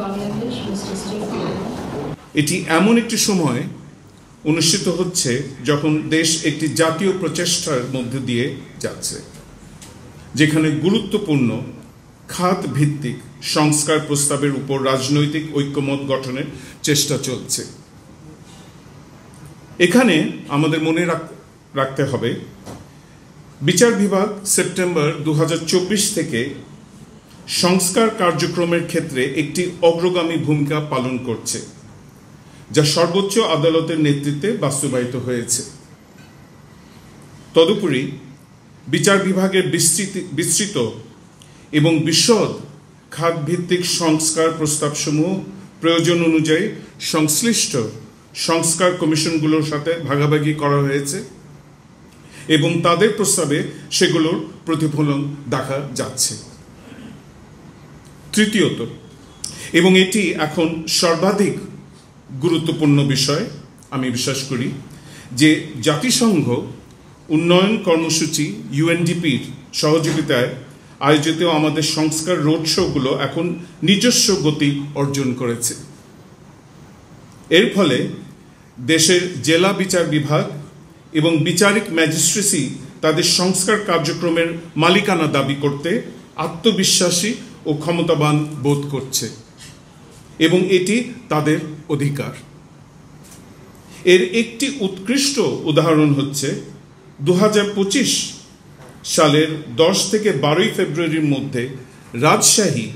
Bangladesh, Mr. Steve. এটি এমন একটি সময় অনুষ্ঠিত হচ্ছে যখন দেশ একটি জাতীয় প্রচেষ্টার মধ্যে দিয়ে যাচ্ছে, যেখানে গুরুত্বপূর্ণ খাত ভিত্তিক সংস্কার প্রস্তাবের উপর রাজনৈতিক ঐক্যমত গঠনের চেষ্টা চলছে। এখানে আমাদের মনে রাখতে হবে, বিচার বিভাগ সেপ্টেম্বর 2024 থেকে সংস্কার কার্যক্রমের ক্ষেত্রে একটি অগ্রগামী ভূমিকা পালন করছে, যা সর্বোচ্চ আদালতের নেতৃত্বে বাস্তবায়িত হয়েছে। তদুপরি বিচার বিভাগের বিস্তৃত এবং বিশদ খাতভিত্তিক সংস্কার প্রস্তাবসমূহ প্রয়োজন অনুযায়ী সংশ্লিষ্ট সংস্কার কমিশনগুলোর সাথে ভাগাভাগি করা হয়েছে এবং তাদের প্রস্তাবে সেগুলোর প্রতিফলন দেখা যাচ্ছে। তৃতীয়ত, এবং এটি এখন সর্বাধিক গুরুত্বপূর্ণ বিষয়, আমি বিশ্বাস করি যে জাতিসংঘ উন্নয়ন কর্মসূচি UNDP-র সহযোগিতায় আয়োজিত আমাদের সংস্কার রোড শোগুলো এখন নিজস্ব গতি অর্জন করেছে। এর ফলে দেশের জেলা বিচার বিভাগ এবং বিচারিক ম্যাজিস্ট্রেসি তাদের সংস্কার কার্যক্রমের মালিকানা দাবি করতে আত্মবিশ্বাসী ও ক্ষমতাবান বোধ করছে এবং এটি তাদের অধিকার। এর একটি উৎকৃষ্ট উদাহরণ হচ্ছে 2025 সালের 10 থেকে 12 ফেব্রুয়ারির মধ্যে রাজশাহী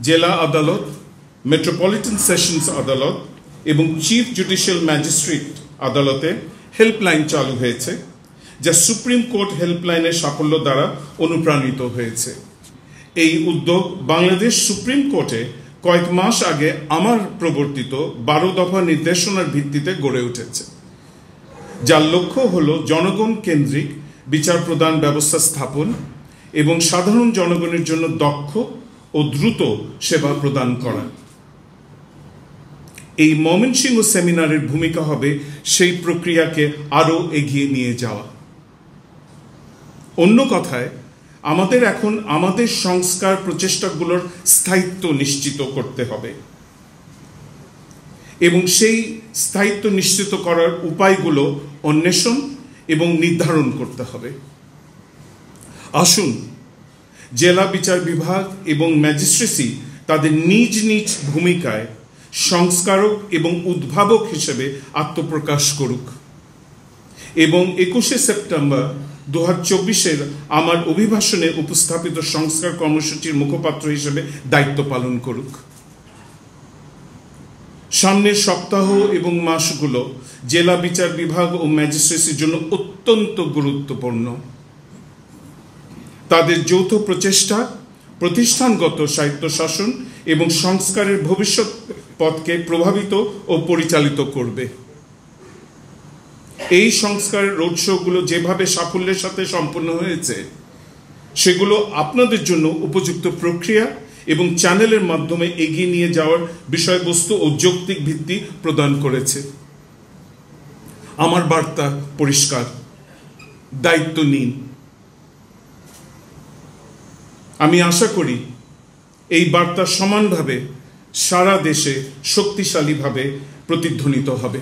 জেলা আদালত, মেট্রোপলিটন সেশনস আদালত এবং চিফ জুডিশিয়াল ম্যাজিস্ট্রেট আদালতে হেল্পলাইন চালু হয়েছে, যা সুপ্রিম কোর্ট হেল্পলাইনের সাফল্য দ্বারা অনুপ্রাণিত হয়েছে। এই উদ্যোগ বাংলাদেশ সুপ্রিম কোর্টে কয়েক মাস আগে আমার প্রবর্তিত 12 দফা নির্দেশনার ভিত্তিতে গড়ে উঠেছে, যার লক্ষ্য হল জনগণ কেন্দ্রিক বিচার প্রদান ব্যবস্থা স্থাপন এবং সাধারণ জনগণের জন্য দক্ষ ও দ্রুত সেবা প্রদান করা। এই ময়মনসিংহ সেমিনারের ভূমিকা হবে সেই প্রক্রিয়াকে আরও এগিয়ে নিয়ে যাওয়া। অন্য কথায়, আমাদের এখন আমাদের সংস্কার প্রচেষ্টাগুলোর স্থায়িত্ব নিশ্চিত করতে হবে এবং সেই স্থায়িত্ব নিশ্চিত করার উপায়গুলো অন্বেষণ এবং নির্ধারণ করতে হবে। আসুন জেলা বিচার বিভাগ এবং ম্যাজিস্ট্রেসি তাদের নিজ নিজ ভূমিকায় সংস্কারক এবং উদ্ভাবক হিসেবে আত্মপ্রকাশ করুক এবং 21শে সেপ্টেম্বর 2024-এর আমার অভিভাষণে উপস্থাপিত সংস্কার কর্মসূচির মুখপাত্র হিসেবে দায়িত্ব পালন করুক। সামনের সপ্তাহ এবং মাসগুলো জেলা বিচার বিভাগ ও ম্যাজিস্ট্রেসির জন্য অত্যন্ত গুরুত্বপূর্ণ। তাদের যৌথ প্রচেষ্টা প্রতিষ্ঠানগত স্বায়ত্তশাসন এবং সংস্কারের ভবিষ্যৎ পথকে প্রভাবিত ও পরিচালিত করবে। এই সংস্কারের রোড শোগুলো যেভাবে সাফল্যের সাথে সম্পন্ন হয়েছে, সেগুলো আপনাদের জন্য উপযুক্ত প্রক্রিয়া এবং চ্যানেলের মাধ্যমে এগিয়ে নিয়ে যাওয়ার বিষয়বস্তু ও যৌক্তিক ভিত্তি প্রদান করেছে। আমার বার্তা পরিষ্কার: দায়িত্ব নিন। আমি আশা করি এই বার্তা সমানভাবে সারা দেশে শক্তিশালীভাবে প্রতিধ্বনিত হবে।